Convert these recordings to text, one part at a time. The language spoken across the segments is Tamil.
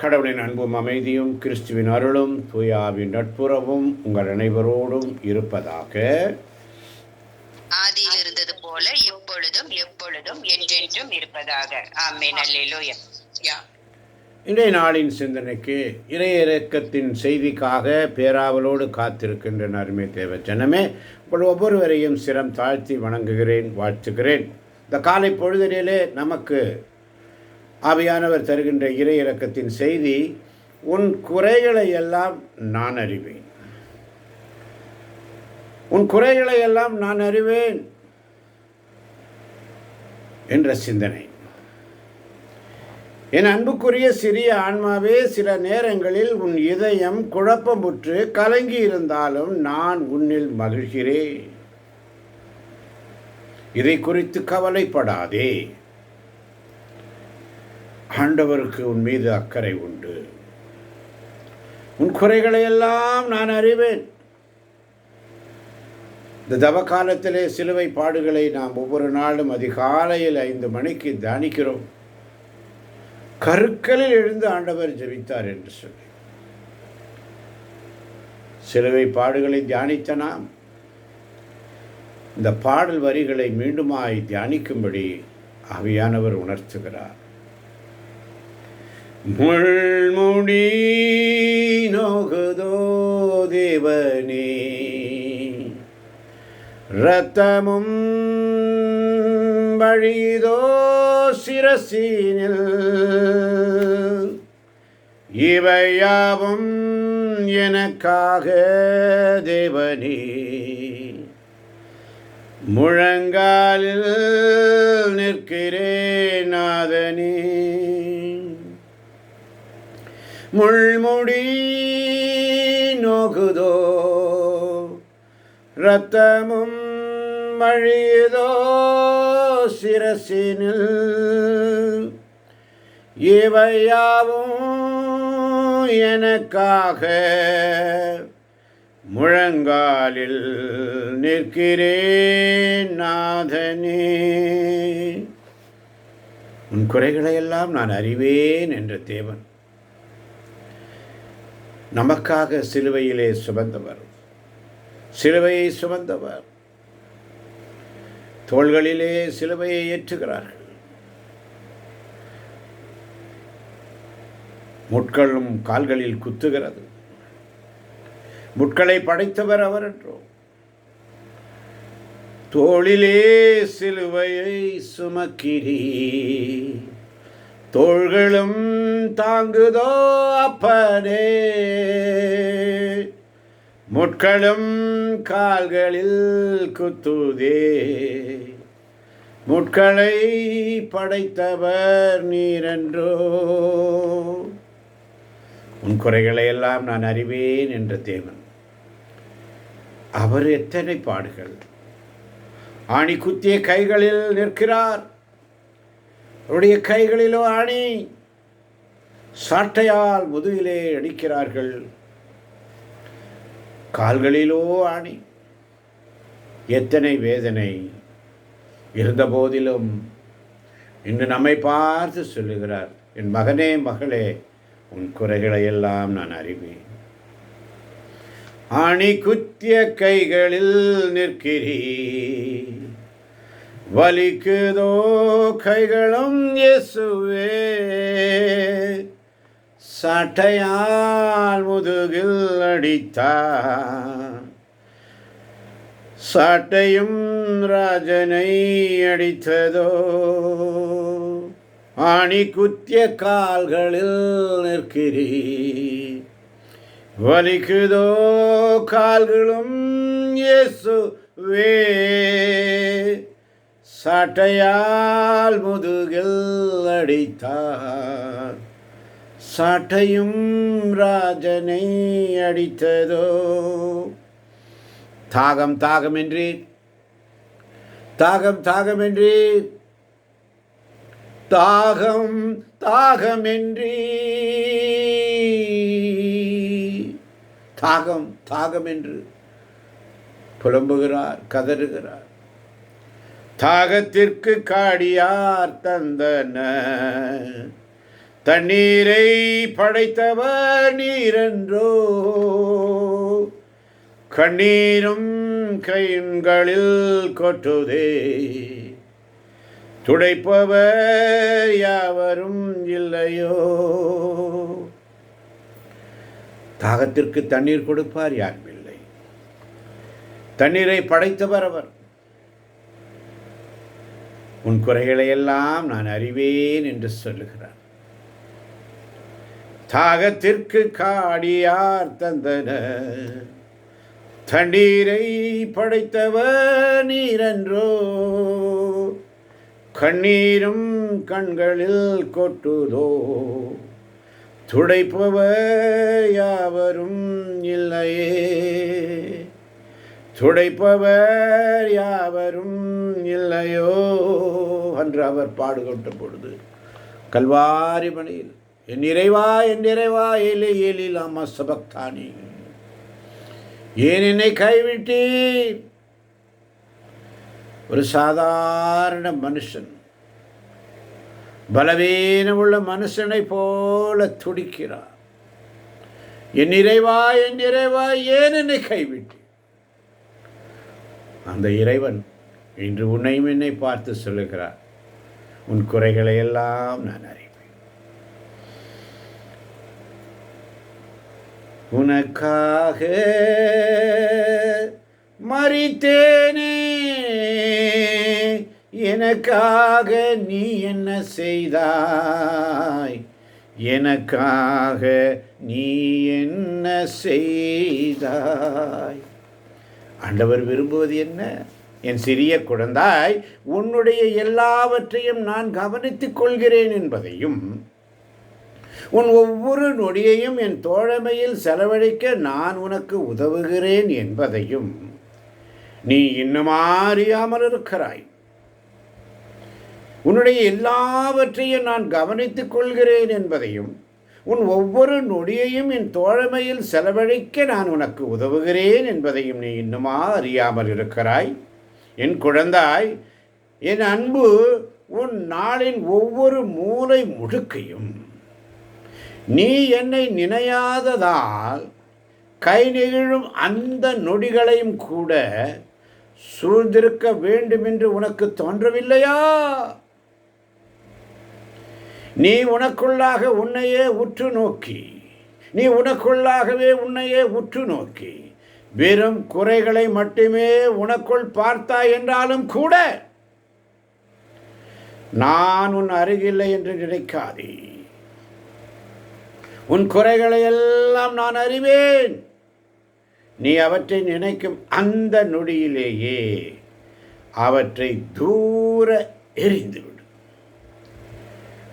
கடவுளின் அன்பும் அமைதியும் கிறிஸ்துவின் அருளும் தூயாவின் நட்புறவும் உங்கள் அனைவரோடும் இருப்பதாக. ஆதியில் இருந்தது போல இப்பொழுதும் எப்பொழுதும் என்றென்றும் இருப்பதாக. ஆமென். அல்லேலூயா. இன்றைய நாளின் சிந்தனைக்கு இறையிறக்கத்தின் செய்திக்காக பேராவலோடு காத்திருக்கின்ற அருமை தேவ ஜனமே, உங்கள் ஒவ்வொருவரையும் சிரம் தாழ்த்தி வணங்குகிறேன், வாழ்த்துகிறேன். இந்த காலை பொழுதிலே நமக்கு ஆவியானவர் தருகின்ற இறையிறக்கத்தின் செய்தி, உன் குறைகளை எல்லாம் நான் அறிவேன். உன் குறைகளை எல்லாம் நான் அறிவேன் என்ற சிந்தனை. என் அன்புக்குரிய சிறிய ஆன்மாவே, சில நேரங்களில் உன் இதயம் குழப்பமுற்று கலங்கி இருந்தாலும் நான் உன்னில் மகிழ்கிறேன். இதை குறித்து கவலைப்படாதே. ஆண்டவருக்கு உன் மீது அக்கறை உண்டு. உன் குறைகளை எல்லாம் நான் அறிவேன். இந்த தவ காலத்திலே சிலுவை பாடுகளை நாம் ஒவ்வொரு நாளும் அதிகாலையில் 5 மணிக்கு தியானிக்கிறோம். கருக்களில் எழுந்து ஆண்டவர் ஜெபித்தார் என்று சொல்லி சிலுவை பாடுகளை தியானித்த நாம் இந்த பாடல் வரிகளை மீண்டுமாய் தியானிக்கும்படி ஆவியானவர் உணர்த்துகிறார். முள்முடி நோகுதோ தேவனே, இரத்தமும் வழிதோ சிரசீனில், இவையாவும் எனக்காக தேவனே, முழங்காலில் நிற்கிறேன் நாதனே. முள்முடி நோகுதோ, இரத்தமும் வழியுதோ சிரசினில், இவையாவும் எனக்காக முழங்காலில் நிற்கிறேன் நாதனே. உன் குறைகளையெல்லாம் நான் அறிவேன் என்ற தேவன் நமக்காக சிலுவையிலே சுமந்தவர், சிலுவையை சுமந்தவர், தோள்களிலே சிலுவையை ஏற்றுகிறார்கள். முட்களும் கால்களில் குத்துகிறது. முட்களை படைத்தவர் அவர் என்றோ. தோளிலே சிலுவையை சுமக்கிறீ, தோள்களும் தாங்குதோ அப்பனே, முட்களும் கால்களில் குத்துதே, முட்களை படைத்தவர் நீரென்றோ. உன் குறைகளை எல்லாம் நான் அறிவேன் என்ற தேவன். அவர் எத்தனை பாடுகள்! ஆணி குத்திய கைகளில் நிற்கிறார். அவருடைய கைகளிலோ ஆணி, சாட்டையால் முதுகிலே அடிக்கிறார்கள். கால்களிலோ ஆணி. எத்தனை வேதனை இருந்த போதிலும் இன்று நம்மை பார்த்து சொல்லுகிறார், என் மகனே மகளே, உன் குறைகளை எல்லாம் நான் அறிவேன். ஆணி குத்திய கைகளில் நிற்கிறீ, வலிக்குதோ கைகளும் இயேசுவே, சாட்டையால் முதுகில் அடித்தார், சாட்டையும் ராஜனை அடித்ததோ. ஆணி குத்திய கால்களில் நிற்கிறீ, வலிக்குதோ கால்களும் இயேசுவே, சாட்டையால் முதுகில் அடித்தார், சாட்டையும் ராஜனை அடித்ததோ. தாகம் தாகமென்றி, தாகம் தாகமென்றி, தாகம் தாகமென்றி, தாகம் தாகம் என்று புலம்புகிறார், கதறுகிறார். தாகத்திற்கு காடியார் தந்தன, தண்ணீரை படைத்தவர் நீரென்றோ, கண்ணீரும் கைகளில் கொட்டுதே, துடைப்பவர் யாவரும் இல்லையோ. தாகத்திற்கு தண்ணீர் கொடுப்பார் யாரும் இல்லை. தண்ணீரை படைத்தவர் அவர். உன் குறைகளை எல்லாம் நான் அறிவேன் என்று சொல்லுகிறார். தாகத்திற்கு காடியார் தந்தனர், தண்ணீரை படைத்தவர் நீரென்றோ, கண்ணீரும் கண்களில் கொட்டுதோ, துடைப்பவர் யாவரும் இல்லையே, துடைப்பவர் யாவரும் இல்லையோ என்று அவர் பாடுகொண்ட பொழுது கல்வாரி மலையில், என் இறைவா ஏலே ஏலி லாமா சபக்தானி, ஏன் என்னை கைவிட்டீர்? ஒரு சாதாரண மனுஷன், பலவீனமுள்ள மனுஷனை போல துடிக்கிறார். என் இறைவா ஏன் என்னை கைவிட்டீர்? அந்த இறைவன் இன்று உன்னையும் என்னை பார்த்து சொல்லுகிறார், உன் குறைகளை எல்லாம் நான் அறிவேன். உனக்காக மரித்தேனே, எனக்காக நீ என்ன செய்தாய்? எனக்காக நீ என்ன செய்தாய்? ஆண்டவர் விரும்புவது என்ன? என் சிறிய குழந்தாய், உன்னுடைய எல்லாவற்றையும் நான் கவனித்துக் கொள்கிறேன் என்பதையும், உன் ஒவ்வொரு நொடியையும் என் தோழமையில் செலவழிக்க நான் உனக்கு உதவுகிறேன் என்பதையும் நீ இன்னும் அறியாமல் இருக்கிறாய். உன்னுடைய எல்லாவற்றையும் நான் கவனித்துக் கொள்கிறேன் என்பதையும், உன் ஒவ்வொரு நொடியையும் என் தோழமையில் செலவழிக்க நான் உனக்கு உதவுகிறேன் என்பதையும் நீ இன்னுமா அறியாமல் இருக்கிறாய். என் குழந்தாய், என் அன்பு உன் நாளின் ஒவ்வொரு மூலை முழுக்கையும் நீ என்னை நினையாததால் கை நெகிழும் அந்த நொடிகளையும் கூட சூழ்ந்திருக்க வேண்டும் என்று உனக்கு தோன்றவில்லையா? நீ உனக்குள்ளாக உன்னையே உற்று நோக்கி, நீ உனக்குள்ளாகவே உன்னையே உற்று நோக்கி வெறும் குறைகளை மட்டுமே உனக்குள் பார்த்தாய் என்றாலும் கூட நான் உன் அருகில்லை என்று நினைக்காதே. உன் குறைகளை எல்லாம் நான் அறிவேன். நீ அவற்றை நினைக்கும் அந்த நொடியிலேயே அவற்றை தூர எறிந்துவிடு.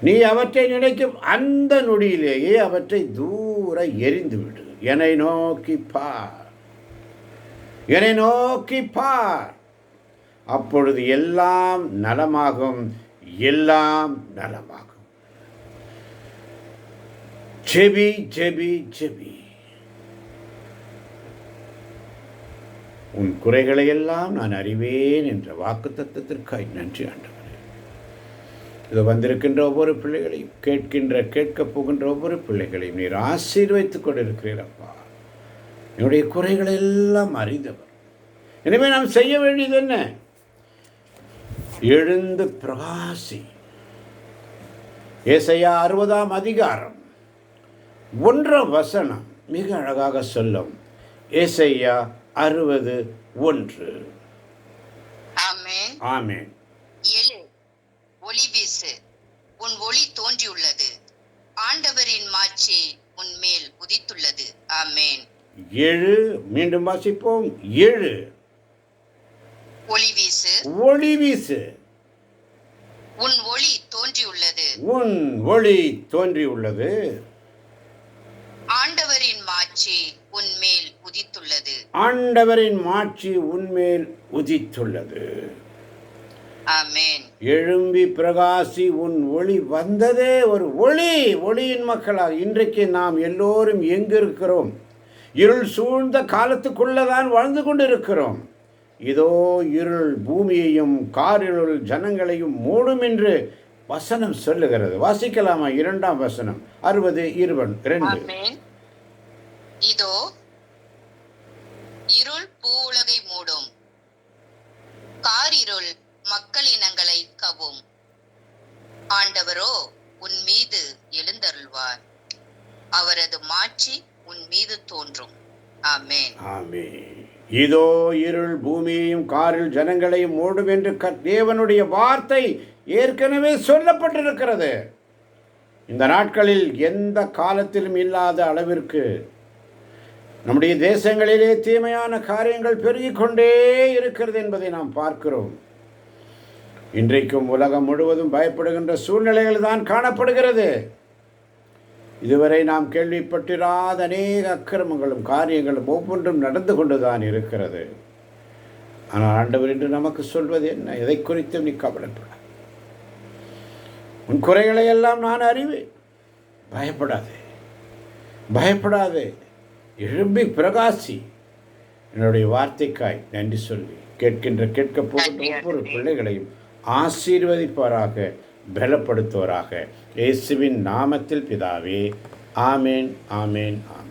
நீ அவற்றை நினைக்கும் அந்த நொடியிலேயே அவற்றை தூர எறிந்துவிடு. என்னை நோக்கி பார், என்னை நோக்கி பார். அப்பொழுது எல்லாம் நலமாகும், எல்லாம் நலமாகும். JP JP JP. உன் குறைகளை எல்லாம் நான் அறிவேன் என்ற வாக்குத்தத்தத்திற்காய் நன்றி ஆண்டவரே. இது வந்திருக்கின்ற ஒவ்வொரு பிள்ளைகளையும், கேட்கப் போகின்ற ஒவ்வொரு பிள்ளைகளையும் நீர் ஆசீர்வதித்துக் கொண்டிருக்கிறீரப்பா. என்னுடைய குறைகளை எல்லாம் அறிந்தவர். எனவே நாம் செய்ய வேண்டியது என்ன? எழுந்து பிரகாசி. ஏசாயா 60ஆம் அதிகாரம் 1ஆம் வசனம் மிக அழகாக சொல்லும். ஏசாயா 60:1. ஆமென். ஆமென். எழு, ஒளி வீசு, உன் ஒளி தோன்றியுள்ளது, ஆண்டவரின் மாட்சி உன் மேல் உதித்துள்ளது. ஆமென். எழு. மீண்டும் வாசிப்போம். எழு, ஒளி வீசு, ஒளி வீசு, உன் ஒளி தோன்றியுள்ளது, உன் ஒளி தோன்றியுள்ளது, ஆண்டவரின் மாட்சி உன் மேல் உதித்துள்ளது. ஆண்டவரின் மாட்சி உன்மேல் உதித்துள்ளது. ஆமென். எழும்பி பிரகாசி, உன் ஒளி வந்ததே. ஒரு ஒளி, ஒளியின் மக்களாக இன்றைக்கு நாம் எல்லோரும் எங்கு இருக்கிறோம்? இருள் சூழ்ந்த காலத்துக்குள்ளதான் வாழ்ந்து கொண்டிருக்கிறோம். இதோ இருள் பூமியையும் காரிருள் ஜனங்களையும் மூடும் என்று வசனம் சொல்லுகிறது. வாசிக்கலாமா? 2ஆம் வசனம் 60:2. ஆமென். இதோ இருள் பூவுலகை மூடும், காரிருள் மக்களினங்களை கவும். ஆண்டவரோ உன் மீது எழுந்தருள்வார், அவரது மாட்சி உன் மீது தோன்றும். ஆமென். ஆமென். இதோ இருள் பூமியையும் காரில் ஜனங்களையும் மூடும் என்று தேவனுடைய வார்த்தை ஏற்கனவே சொல்லப்பட்டிருக்கிறது. இந்த நாட்களில் எந்த காலத்திலும் இல்லாத அளவிற்கு நம்முடைய தேசங்களிலே தீமையான காரியங்கள் பெருகிக் கொண்டே இருக்கிறது என்பதை நாம் பார்க்கிறோம். இன்றைக்கும் உலகம் முழுவதும் பயப்படுகின்ற சூழ்நிலைகள் தான் காணப்படுகிறது. இதுவரை நாம் கேள்விப்பட்டிராத அநேக அக்கிரமங்களும் காரியங்களும் ஒவ்வொன்றும் நடந்து கொண்டுதான் இருக்கிறது. ஆனால் ஆண்டவர் என்று நமக்கு சொல்வது என்ன? எதை குறித்தும் நீ கவலைப்பட, உன் குறைகளை எல்லாம் நான் அறிவேன், பயப்படாதே, பயப்படாதே, எழும்பி பிரகாசி. என்னுடைய வார்த்தைக்காய் நன்றி சொல்லி கேட்க போகின்ற ஒவ்வொரு பிள்ளைகளையும் ஆசீர்வதிப்பவராக, பலப்படுத்துவராக, இயேசுவின் நாமத்தில் பிதாவே. ஆமேன், ஆமேன், ஆமேன்.